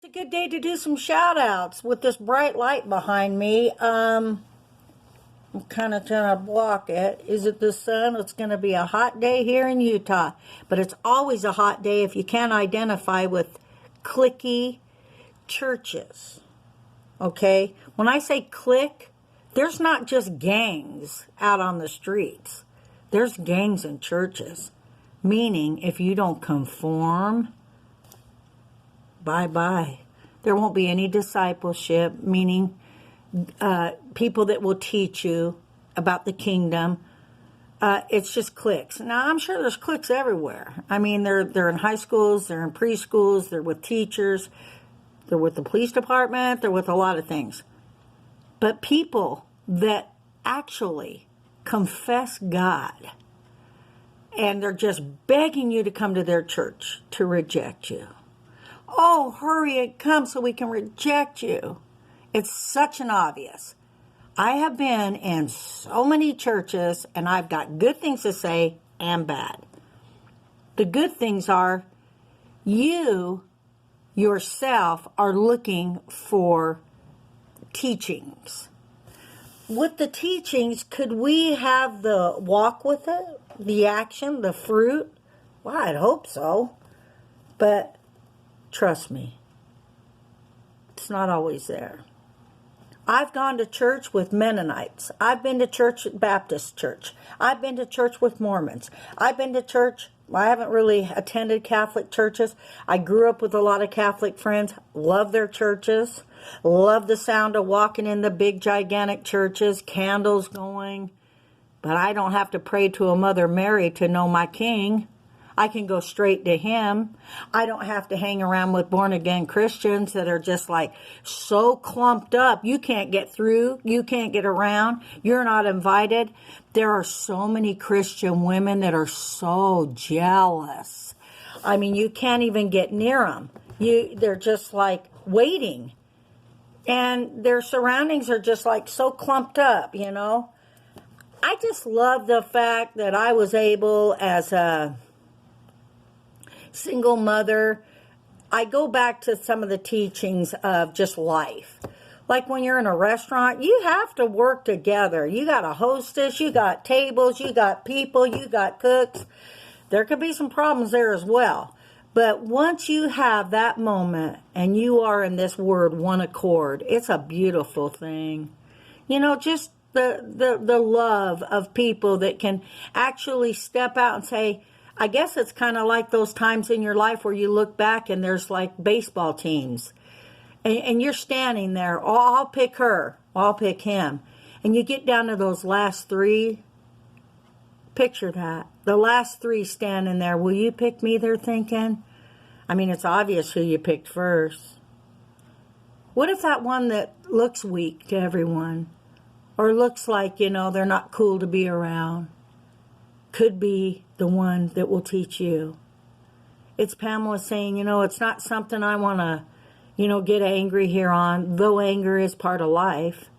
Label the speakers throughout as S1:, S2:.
S1: A good day to do some shout outs with this bright light behind me. I'm kind of trying to block it. Is it the sun? It's going to be a hot day here in Utah, but it's always a hot day if you can't identify with cliquey churches. Okay? When I say clique, there's not just gangs out on the streets. There's gangs in churches. Meaning, if you don't conform, bye-bye. There won't be any discipleship, meaning people that will teach you about the kingdom. It's just cliques. Now, I'm sure there's cliques everywhere. I mean, they're in high schools, they're in preschools, they're with teachers, they're with the police department, they're with a lot of things. But people that actually confess God, and they're just begging you to come to their church to reject you. Oh, hurry and come so we can reject you. It's such an obvious. I have been in so many churches, and I've got good things to say and bad. The good things are you yourself are looking for teachings. With the teachings, could we have the walk with it, the action, the fruit? Well, I'd hope so. But trust me, it's not always there. I've gone to church with Mennonites. I've been to church at Baptist church. I've been to church with Mormons. I've been to church. I haven't really attended Catholic churches. I grew up with a lot of Catholic friends. Love their churches. Love the sound of walking in the big, gigantic churches, candles going. But I don't have to pray to a Mother Mary to know my King. I can go straight to him. I don't have to hang around with born-again Christians that are just like so clumped up. You can't get through. You can't get around. You're not invited. There are so many Christian women that are so jealous. I mean, you can't even get near them. They're just like waiting. And their surroundings are just like so clumped up, you know. I just love the fact that I was able, as a single mother, I go back to some of the teachings of just life. Like when you're in a restaurant, you have to work together. You got a hostess, you got tables, you got people, you got cooks. There could be some problems there as well. But once you have that moment and you are in this word one accord, it's a beautiful thing. You know, just the love of people that can actually step out and say, I guess it's kind of like those times in your life where you look back and there's like baseball teams. And you're standing there, oh, I'll pick her, I'll pick him. And you get down to those last three. Picture that. The last three standing there. Will you pick me, they're thinking? I mean, it's obvious who you picked first. What if that one that looks weak to everyone, or looks like, you know, they're not cool to be around, could be the one that will teach you? It's Pamela saying, you know, it's not something I want to, you know, get angry here on, though anger is part of life.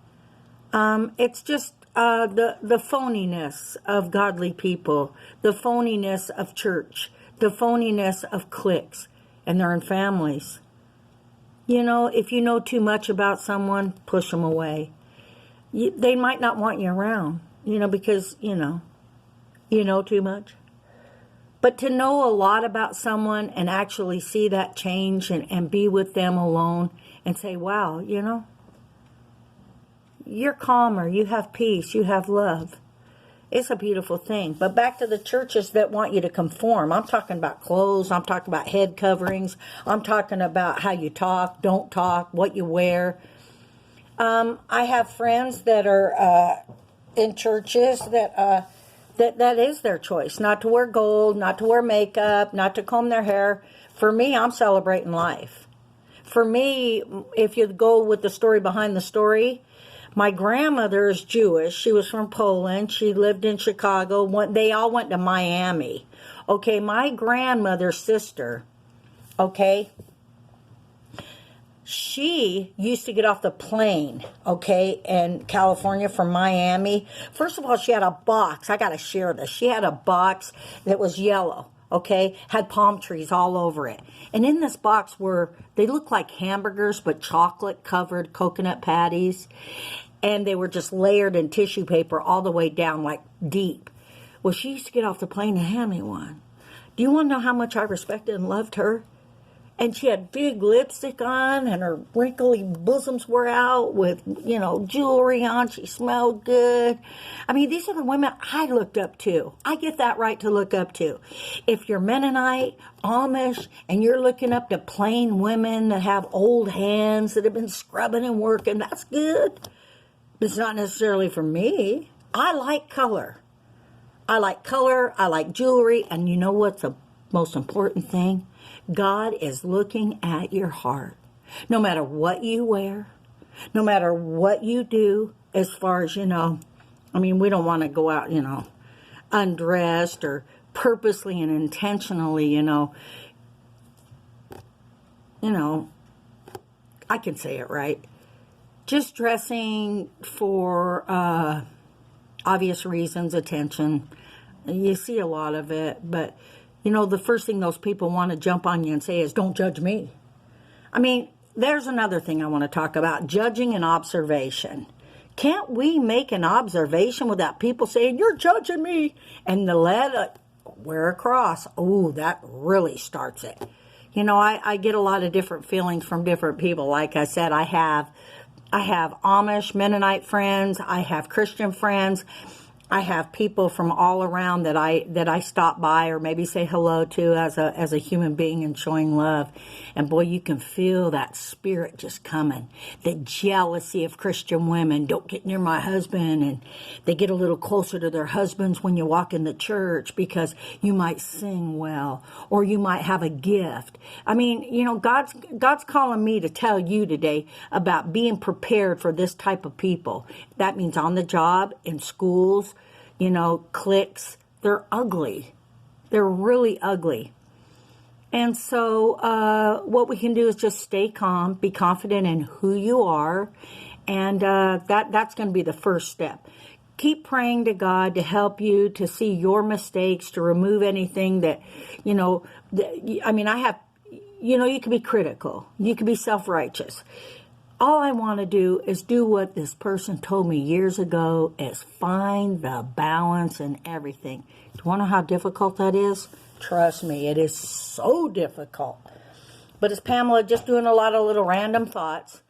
S1: It's just the phoniness of godly people, the phoniness of church, the phoniness of cliques, and they're in families. You know, if you know too much about someone, push them away. They might not want you around, you know, because, you know too much. But to know a lot about someone and actually see that change and be with them alone and say, wow, you know, you're calmer, you have peace, you have love. It's a beautiful thing. But back to the churches that want you to conform. I'm talking about clothes. I'm talking about head coverings. I'm talking about how you talk, don't talk, what you wear. I have friends that are in churches that is their choice, not to wear gold, not to wear makeup, not to comb their hair. For me, I'm celebrating life. For me, if you go with the story behind the story, my grandmother is Jewish. She was from Poland. She lived in Chicago. They all went to Miami. Okay, my grandmother's sister, okay, she used to get off the plane, okay, in California from Miami. First of all, she had a box. I got to share this. She had a box that was yellow, okay, had palm trees all over it. And in this box were, they looked like hamburgers, but chocolate covered coconut patties. And they were just layered in tissue paper all the way down, like deep. Well, she used to get off the plane and hand me one. Do you want to know how much I respected and loved her? And she had big lipstick on, and her wrinkly bosoms were out with, jewelry on. She smelled good. I mean, these are the women I looked up to. I get that right to look up to. If you're Mennonite, Amish, and you're looking up to plain women that have old hands that have been scrubbing and working, that's good. But it's not necessarily for me. I like color. I like jewelry, and you know what's the most important thing? God is looking at your heart. No matter what you wear, no matter what you do, as far as, we don't want to go out, undressed or purposely and intentionally, I can say it right. Just dressing for obvious reasons, attention. You see a lot of it, but the first thing those people want to jump on you and say is, don't judge me. I mean, there's another thing I want to talk about, judging and observation. Can't we make an observation without people saying, you're judging me? And wear a cross. Oh, that really starts it. I get a lot of different feelings from different people. Like I said, I have Amish, Mennonite friends. I have Christian friends. I have people from all around that I stop by or maybe say hello to as a human being and showing love. And boy, you can feel that spirit just coming. The jealousy of Christian women. Don't get near my husband. And they get a little closer to their husbands when you walk in the church because you might sing well or you might have a gift. I mean, God's calling me to tell you today about being prepared for this type of people. That means on the job, in schools, cliques. They're ugly. They're really ugly. And so what we can do is just stay calm, be confident in who you are, and that's going to be the first step. Keep praying to God to help you to see your mistakes, to remove anything that, you can be critical. You can be self-righteous. All I want to do is do what this person told me years ago, is find the balance in everything. Do you want to know how difficult that is? Trust me, it is so difficult. But it's Pamela just doing a lot of little random thoughts.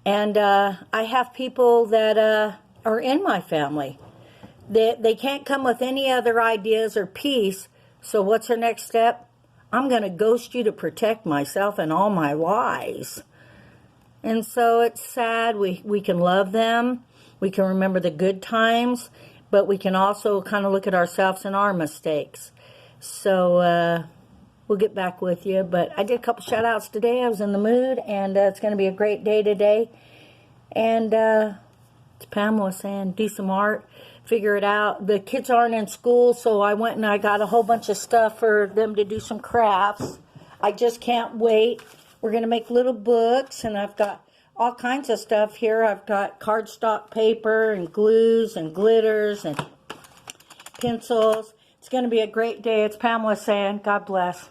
S1: And I have people that are in my family. They can't come with any other ideas or peace. So what's her next step? I'm going to ghost you to protect myself and all my lies. And so it's sad. We can love them. We can remember the good times, but we can also kind of look at ourselves and our mistakes. So we'll get back with you. But I did a couple shout outs today. I was in the mood, and it's going to be a great day today. And as Pamela was saying, do some art, figure it out. The kids aren't in school, so I went and I got a whole bunch of stuff for them to do some crafts. I just can't wait. We're going to make little books, and I've got all kinds of stuff here. I've got cardstock paper and glues and glitters and pencils. It's going to be a great day. It's Pamela saying, God bless.